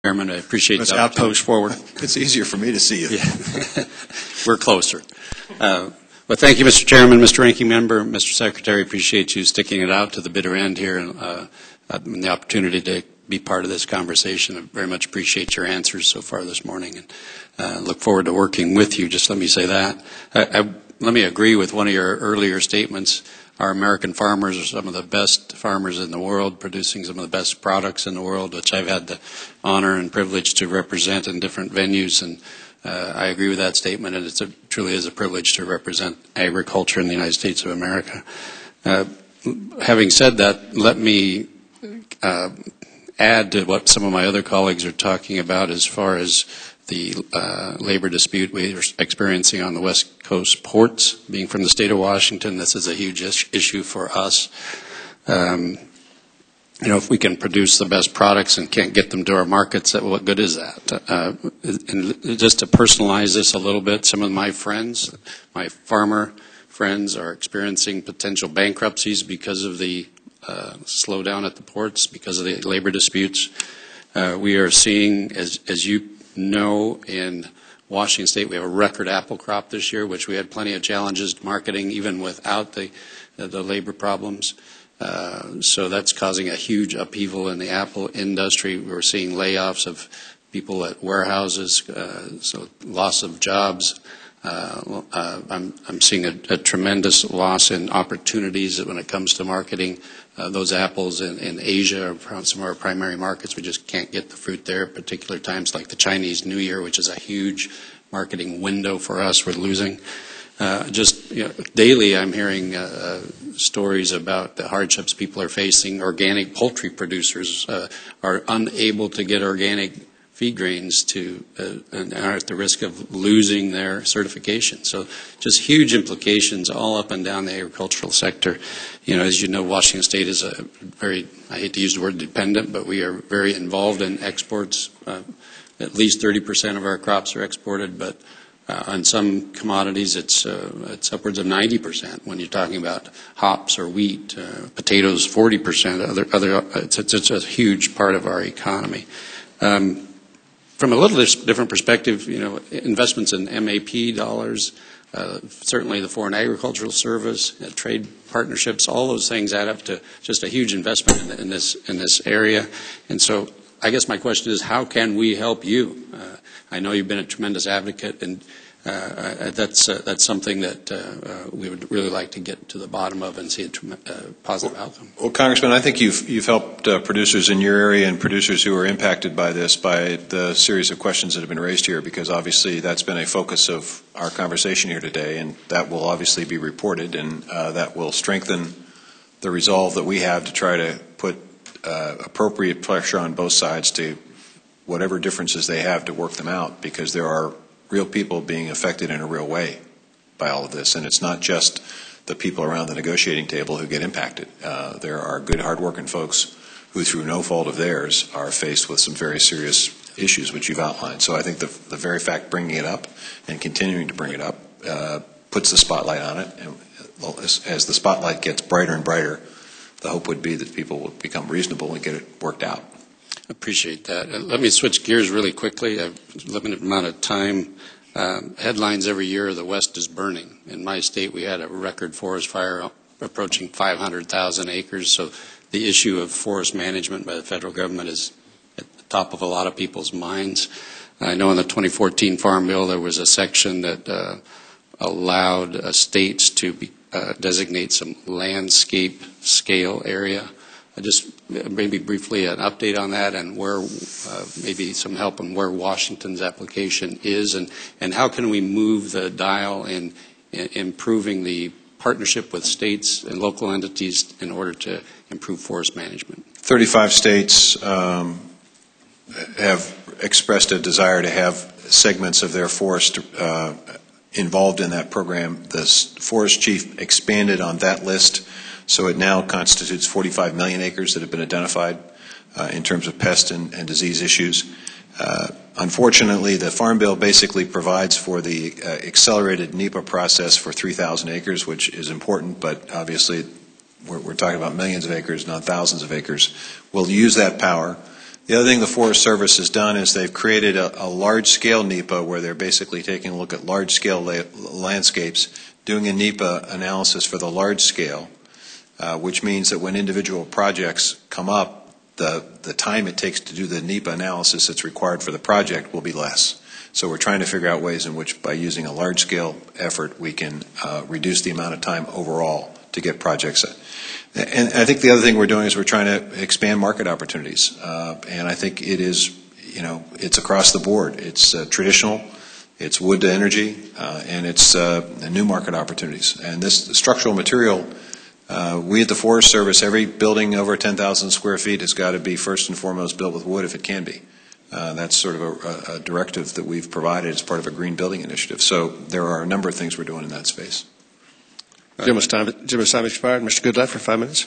Chairman, I appreciate Let's the outpost forward. It's easier for me to see you. Yeah. We're closer. But thank you, Mr. Chairman, Mr. Ranking Member, Mr. Secretary. Appreciate you sticking it out to the bitter end here and the opportunity to be part of this conversation. I very much appreciate your answers so far this morning, and look forward to working with you. Just let me say that. Let me agree with one of your earlier statements. Our American farmers are some of the best farmers in the world, producing some of the best products in the world, which I've had the honor and privilege to represent in different venues. And I agree with that statement, and it truly is a privilege to represent agriculture in the United States of America. Having said that, let me add to what some of my other colleagues are talking about as far as the labor dispute we are experiencing on the West Coast ports. Being from the state of Washington, this is a huge issue for us. If we can produce the best products and can't get them to our markets, what good is that? And just to personalize this a little bit, some of my friends, my farmer friends, are experiencing potential bankruptcies because of the slowdown at the ports, because of the labor disputes. We are seeing, as you know, in Washington State, we have a record apple crop this year, which we had plenty of challenges marketing even without the labor problems. So that's causing a huge upheaval in the apple industry. We're seeing layoffs of people at warehouses, so loss of jobs. I'm seeing a tremendous loss in opportunities when it comes to marketing those apples in Asia, or some of our primary markets. We just can't get the fruit there at particular times, like the Chinese New Year, which is a huge marketing window for us. We're losing. Daily I'm hearing stories about the hardships people are facing. Organic poultry producers are unable to get organic feed grains and are at the risk of losing their certification. So just huge implications all up and down the agricultural sector. As you know, Washington State is a very, I hate to use the word dependent, but we are very involved in exports. At least 30% of our crops are exported, but on some commodities it's upwards of 90% when you're talking about hops or wheat, potatoes 40%. It's a huge part of our economy. From a little different perspective, investments in MAP dollars, certainly the Foreign Agricultural Service, trade partnerships, all those things add up to just a huge investment in this area. And so I guess my question is, how can we help you? I know you've been a tremendous advocate, and that's something that we would really like to get to the bottom of and see a positive outcome. Well, Congressman, I think you've helped producers in your area and producers who are impacted by this by the series of questions that have been raised here, because obviously that's been a focus of our conversation here today, and that will obviously be reported, and that will strengthen the resolve that we have to try to put appropriate pressure on both sides to whatever differences they have to work them out, because there are real people being affected in a real way by all of this, and it's not just the people around the negotiating table who get impacted. There are good, hard-working folks who, through no fault of theirs, are faced with some very serious issues, which you've outlined. So I think the very fact bringing it up and continuing to bring it up puts the spotlight on it, and as the spotlight gets brighter and brighter, the hope would be that people will become reasonable and get it worked out. Appreciate that. Let me switch gears really quickly. I have a limited amount of time. Headlines every year, the West is burning. In my state, we had a record forest fire approaching 500,000 acres. So the issue of forest management by the federal government is at the top of a lot of people's minds. I know in the 2014 Farm Bill there was a section that allowed states to designate some landscape scale area. Just maybe briefly an update on that, and where maybe some help on where Washington's application is, and how can we move the dial in improving the partnership with states and local entities in order to improve forest management. 35 states have expressed a desire to have segments of their forest involved in that program. The forest chief expanded on that list, so it now constitutes 45 million acres that have been identified in terms of pest and disease issues. Unfortunately, the Farm Bill basically provides for the accelerated NEPA process for 3,000 acres, which is important, but obviously we're talking about millions of acres, not thousands of acres. We'll use that power. The other thing the Forest Service has done is they've created a large-scale NEPA where they're basically taking a look at large-scale landscapes, doing a NEPA analysis for the large scale, which means that when individual projects come up, the time it takes to do the NEPA analysis that's required for the project will be less. So we're trying to figure out ways in which, by using a large-scale effort, we can reduce the amount of time overall to get projects. And I think the other thing we're doing is we're trying to expand market opportunities. And I think it is, it's across the board. It's traditional, it's wood to energy, and it's new market opportunities. And this structural material, we at the Forest Service, every building over 10,000 square feet has got to be first and foremost built with wood if it can be. That's sort of a directive that we've provided as part of a green building initiative. So there are a number of things we're doing in that space. Gentleman's time expired. Mr. Goodlatte for 5 minutes.